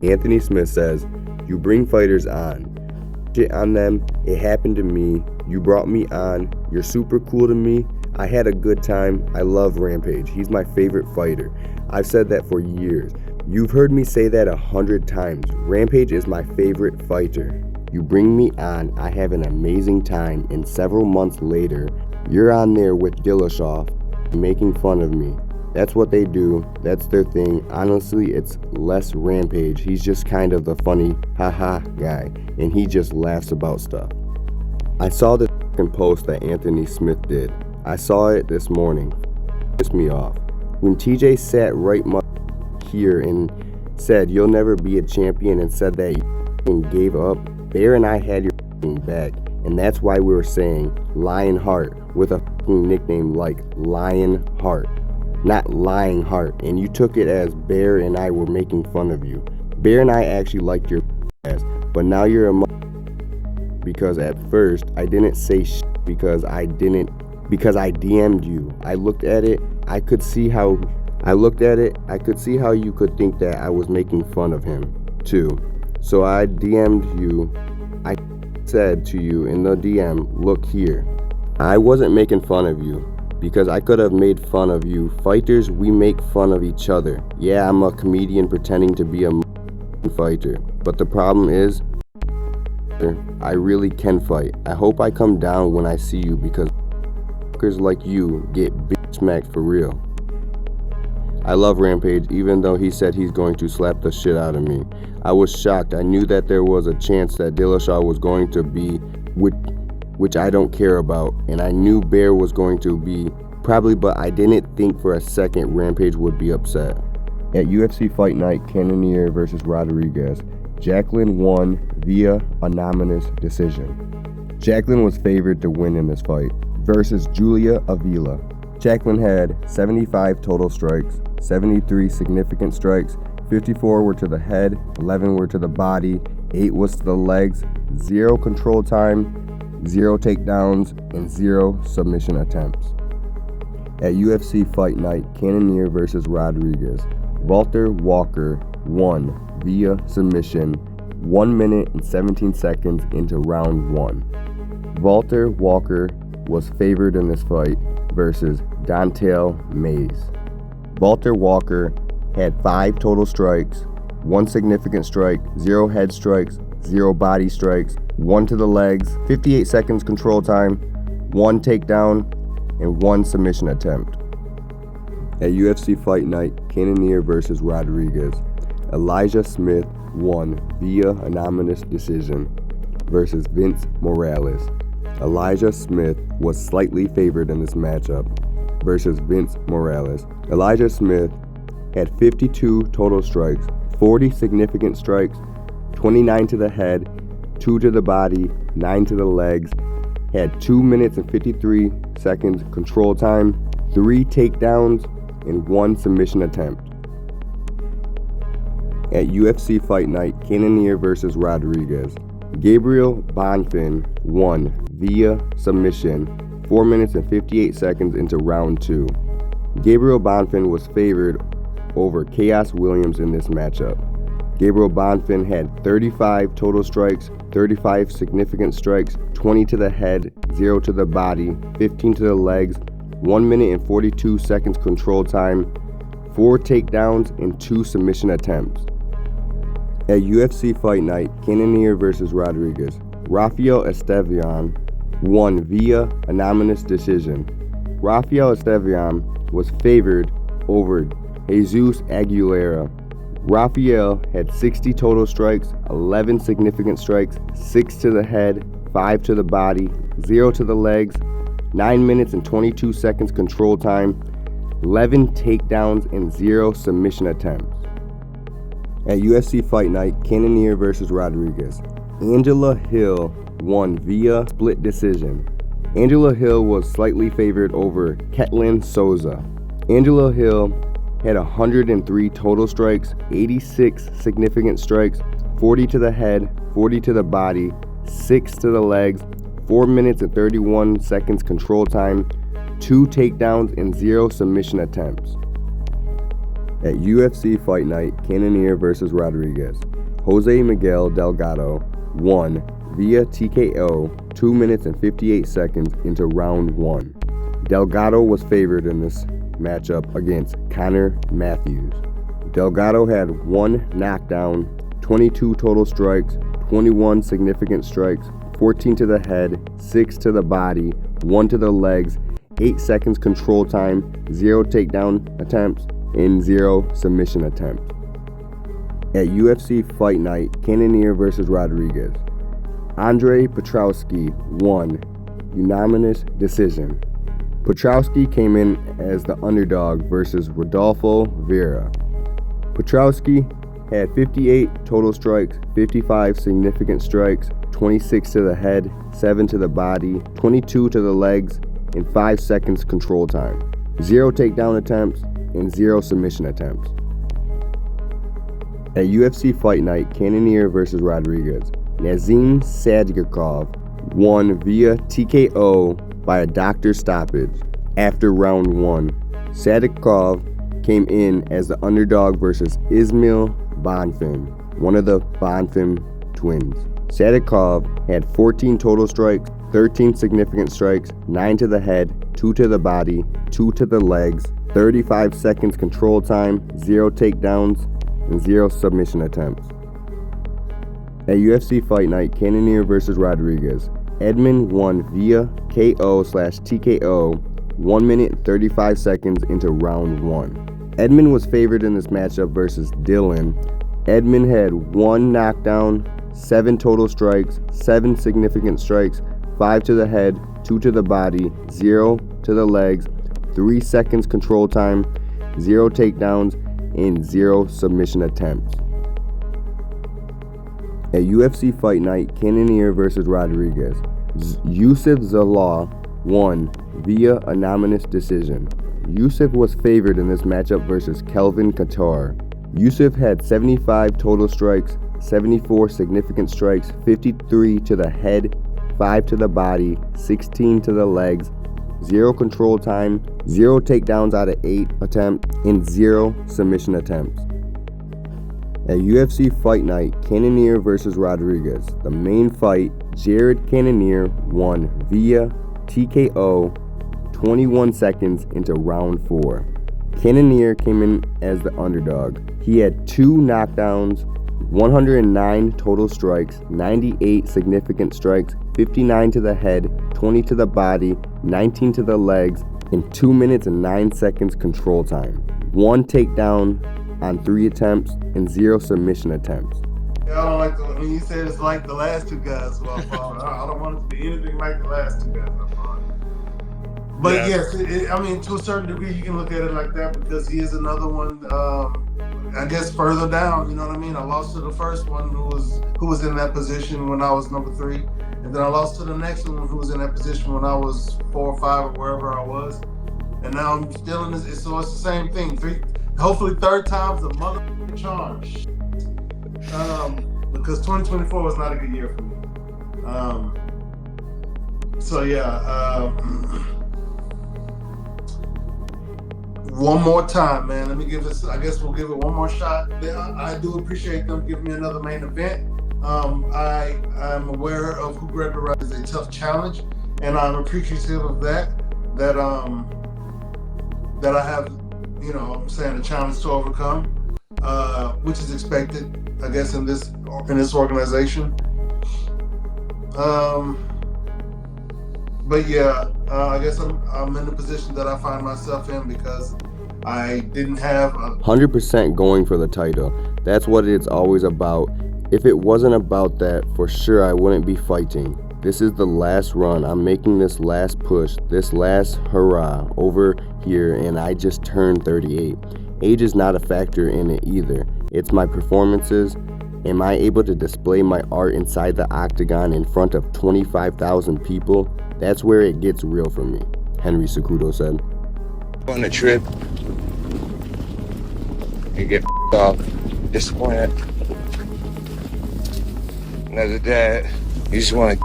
Anthony Smith says, "You bring fighters on. Shit on them. It happened to me. You brought me on. You're super cool to me. I had a good time. I love Rampage. He's my favorite fighter. I've said that for years. You've heard me say that 100 times. Rampage is my favorite fighter. You bring me on. I have an amazing time. And several months later, you're on there with Dillashaw making fun of me. That's what they do. That's their thing. Honestly, it's less Rampage. He's just kind of the funny haha guy, and he just laughs about stuff." I saw this post that Anthony Smith did. I saw it this morning. Pissed me off. When TJ sat right here and said, "You'll never be a champion," and said that you gave up, Bear and I had your back, and that's why we were saying Lionheart with a nickname like Lionheart, not Lying Heart, and you took it as Bear and I were making fun of you. Bear and I actually liked your ass, but now you're a because at first I didn't say because I DM'd you. I looked at it, I could see how you could think that I was making fun of him too. So I DM'd you. I said to you in the DM, "Look here. I wasn't making fun of you because I could have made fun of you. Fighters, we make fun of each other. Yeah, I'm a comedian pretending to be a fighter, but the problem is I really can fight. I hope I come down when I see you because fuckers like you get bitch smacked for real." I love Rampage, even though he said he's going to slap the shit out of me. I was shocked. I knew that there was a chance that Dillashaw was going to be, which I don't care about, and I knew Bear was going to be, probably, but I didn't think for a second Rampage would be upset. At UFC Fight Night, Cannonier versus Rodriguez, Jaquin won via anonymous decision. Jaquin was favored to win in this fight versus Julia Avila. Jaquin had 75 total strikes, 73 significant strikes, 54 were to the head, 11 were to the body, 8 was to the legs, 0 control time, 0 takedowns, and 0 submission attempts. At UFC Fight Night, Cannonier versus Rodriguez, Walter Walker won via submission 1 minute and 17 seconds into round 1. Walter Walker was favored in this fight versus Don'Tale Mayes. Walter Walker had 5 total strikes, 1 significant strike, 0 head strikes, 0 body strikes, 1 to the legs, 58 seconds control time, 1 takedown, and 1 submission attempt. At UFC Fight Night, Cannonier versus Rodriguez, Elijah Smith won via anonymous decision versus Vince Morales. Elijah Smith was slightly favored in this matchup versus Vince Morales. Elijah Smith had 52 total strikes, 40 significant strikes, 29 to the head, 2 to the body, 9 to the legs, had 2 minutes and 53 seconds control time, 3 takedowns, and 1 submission attempt. At UFC Fight Night, Cannonier versus Rodriguez, Gabriel Bonfim won via submission 4 minutes and 58 seconds into round 2. Gabriel Bonfim was favored over Chaos Williams in this matchup. Gabriel Bonfim had 35 total strikes, 35 significant strikes, 20 to the head, 0 to the body, 15 to the legs, 1 minute and 42 seconds control time, 4 takedowns, and 2 submission attempts. At UFC Fight Night, Cannonier versus Rodriguez, Rafael Estevian won via anonymous decision. Rafael Estevian was favored over Jesus Aguilera. Rafael had 60 total strikes, 11 significant strikes, 6 to the head, 5 to the body, 0 to the legs, 9 minutes and 22 seconds control time, 11 takedowns, and 0 submission attempts. At UFC Fight Night, Cannonier versus Rodriguez, Angela Hill won via split decision. Angela Hill was slightly favored over Ketlin Souza. Angela Hill had 103 total strikes, 86 significant strikes, 40 to the head, 40 to the body, 6 to the legs, 4 minutes and 31 seconds control time, 2 takedowns, and 0 submission attempts. At UFC Fight Night, Cannonier vs. Rodriguez, Jose Miguel Delgado won via TKO 2 minutes and 58 seconds into round 1. Delgado was favored in this matchup against Connor Matthews. Delgado had 1 knockdown, 22 total strikes, 21 significant strikes, 14 to the head, 6 to the body, 1 to the legs, 8 seconds control time, 0 takedown attempts, and 0 submission attempts. At UFC Fight Night, Cannonier vs. Rodriguez, Andre Petrowski won unanimous decision. Petrowski came in as the underdog versus Rodolfo Vieira. Petrowski had 58 total strikes, 55 significant strikes, 26 to the head, 7 to the body, 22 to the legs, and 5 seconds control time, 0 takedown attempts, and 0 submission attempts. At UFC Fight Night, Cannonier vs. Rodriguez, Nazim Sadykhov won via TKO by a doctor stoppage after round 1. Sadykhov came in as the underdog versus Ismail Bonfim, one of the Bonfim twins. Sadykhov had 14 total strikes, 13 significant strikes, 9 to the head, 2 to the body, 2 to the legs, 35 seconds control time, 0 takedowns, and 0 submission attempts. At UFC Fight Night, Cannonier vs. Rodriguez, Edmond won via KO/TKO 1 minute and 35 seconds into round 1. Edmond was favored in this matchup versus Dylan. Edmond had 1 knockdown, 7 total strikes, 7 significant strikes, 5 to the head, 2 to the body, 0 to the legs, 3 seconds control time, 0 takedowns, and 0 submission attempts. At UFC Fight Night, Cannonier vs. Rodriguez, Yusuf Zalal won via anonymous decision. Yusuf was favored in this matchup versus Kelvin Qatar. Yusuf had 75 total strikes, 74 significant strikes, 53 to the head, 5 to the body, 16 to the legs, 0 control time, 0 takedowns out of 8 attempts, and 0 submission attempts. At UFC Fight Night, Cannonier vs. Rodriguez, the main fight, Jared Cannonier won via TKO 21 seconds into round 4. Cannonier came in as the underdog. He had 2 knockdowns, 109 total strikes, 98 significant strikes, 59 to the head, 20 to the body, 19 to the legs, and 2 minutes and 9 seconds control time, 1 takedown on 3 attempts, and 0 submission attempts. Yeah, I don't like when you said it's like the last 2 guys who I fought. I don't want it to be anything like the last 2 guys I fought. But yes, I mean, to a certain degree, you can look at it like that because he is another one, I guess, further down. You know what I mean? I lost to the first one who was in that position when I was number 3, and then I lost to the next one who was in that position when I was 4 or 5 or wherever I was, and now I'm still in this. So it's the same thing. Hopefully, 3rd time's the motherfucking charm. Because 2024 was not a good year for me. So yeah. One more time, man. Let me give this. I guess we'll give it one more shot. I do appreciate them giving me another main event. I'm aware of who Gregor Wright is, a tough challenge, and I'm appreciative of that. That I have, you know, I'm saying, a challenge to overcome, which is expected, I guess, in this organization. But yeah, I guess I'm in the position that I find myself in because I didn't have 100% going for the title. That's what it's always about. If it wasn't about that, for sure I wouldn't be fighting. This is the last run. I'm making this last push, this last hurrah over here, and I just turned 38. Age is not a factor in it either. It's my performances. Am I able to display my art inside the octagon in front of 25,000 people? That's where it gets real for me, Henry Cejudo said. On a trip, you get off, disappointed. Another dad, you just want to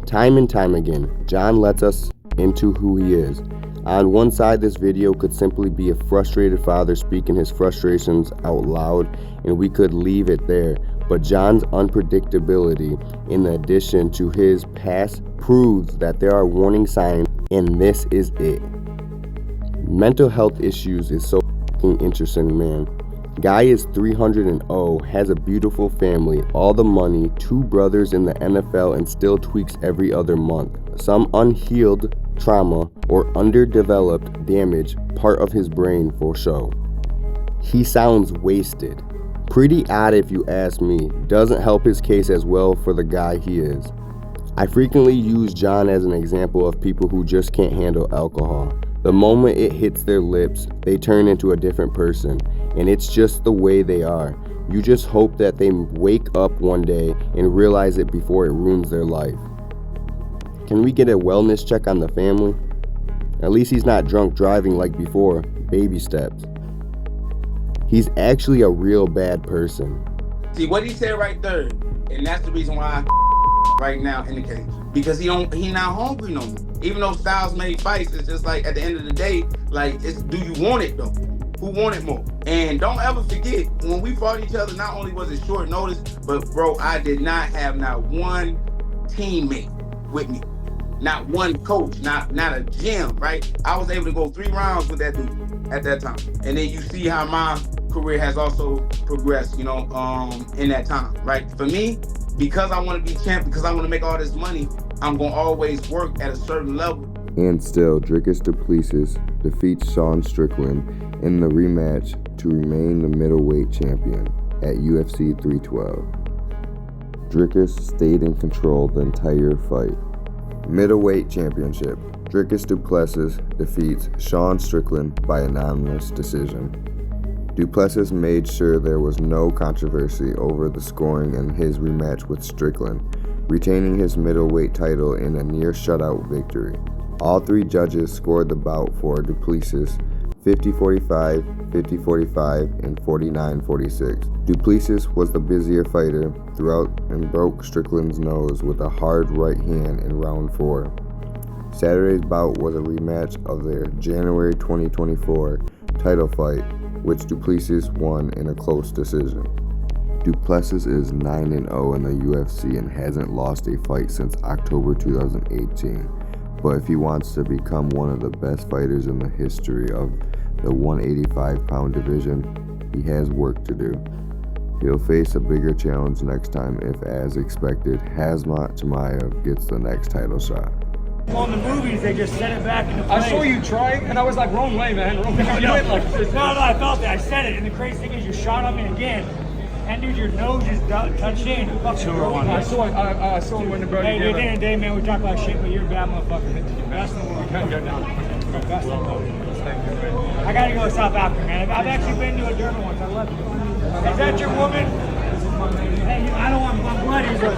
Time and time again, John lets us into who he is. On one side, this video could simply be a frustrated father speaking his frustrations out loud, and we could leave it there. But John's unpredictability, in addition to his past, proves that there are warning signs, and this is it. Mental health issues is so fucking interesting, man. Guy is 300-0, has a beautiful family, all the money, 2 brothers in the NFL, and still tweaks every other month. Some unhealed trauma or underdeveloped damage part of his brain for show. He sounds wasted. Pretty odd if you ask me. Doesn't help his case as well for the guy he is. I frequently use John as an example of people who just can't handle alcohol. The moment it hits their lips, they turn into a different person, and it's just the way they are. You just hope that they wake up one day and realize it before it ruins their life. Can we get a wellness check on the family? At least he's not drunk driving like before. Baby steps. He's actually a real bad person. See what he said right there, and that's the reason why right now in the cage, because he not hungry no more. Even though Styles made fights, it's just like at the end of the day, like, it's, do you want it though? Who wanted more? And don't ever forget, when we fought each other, not only was it short notice, but bro, I did not have not one teammate with me, not one coach, not a gym, right? I was able to go 3 rounds with that dude at that time. And then you see how my career has also progressed, you know, in that time, right? For me, because I want to be champ, because I want to make all this money, I'm going to always work at a certain level. And still, Dricus Du Plessis defeats Sean Strickland in the rematch to remain the middleweight champion at UFC 312. Dricus stayed in control the entire fight. Middleweight championship. Dricus Du Plessis defeats Sean Strickland by anonymous decision. Du Plessis made sure there was no controversy over the scoring in his rematch with Strickland, retaining his middleweight title in a near shutout victory. All 3 judges scored the bout for Du Plessis 50-45, 50-45, and 49-46. Du Plessis was the busier fighter throughout and broke Strickland's nose with a hard right hand in round 4. Saturday's bout was a rematch of their January 2024 title fight, which Du Plessis won in a close decision. Du Plessis is 9-0 in the UFC and hasn't lost a fight since October 2018. But if he wants to become one of the best fighters in the history of the 185-pound division, he has work to do. He'll face a bigger challenge next time if, as expected, Khamzat Chimaev gets the next title shot. On the movies, they just set it back into place. I saw you trying, and I was like, wrong way, man. Wrong way. No, I felt it. I said it, and the crazy thing is you shot on me again. And dude, your nose is touched in. I saw him when the brother. Hey, dude, at the end of the day, man, we talk about shit, but you're a bad motherfucker. Best in the world. Best in the world. I gotta go to South Africa, man. I've actually been to a Durban once. I love it. Is that your woman? Hey, I don't want my bloody, but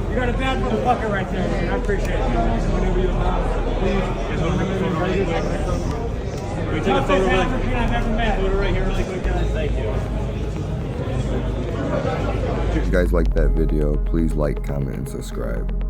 you got a bad motherfucker right there, man. I appreciate it. Whenever you're please. We take a photo African I've ever met. Photo right here, really quick, guys. Thank you. If you guys like that video, please like, comment, and subscribe.